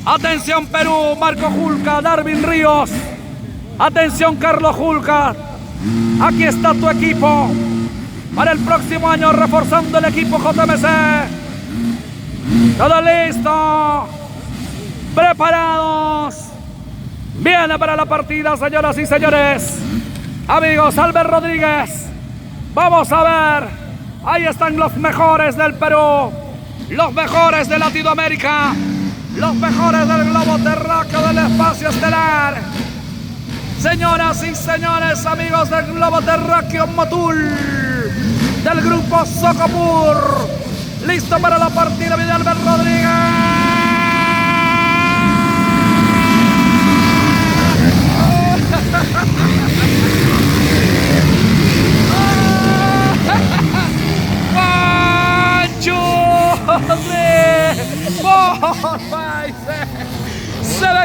Atención Perú, Marco Julca, Darwin Ríos. Atención Carlos Julca. Aquí está tu equipo para el próximo año, reforzando el equipo JMC. Todo listo. Preparados. Viene para la partida, señoras y señores. Amigos, Albert Rodríguez. Vamos a ver. Ahí están los mejores del Perú. Los mejores de Latinoamérica. Los mejores del globo terráqueo, del espacio estelar. Señoras y señores, amigos del globo terráqueo Motul, del grupo Socopur. Listo para la partida, viene Albert Rodríguez. Se ve.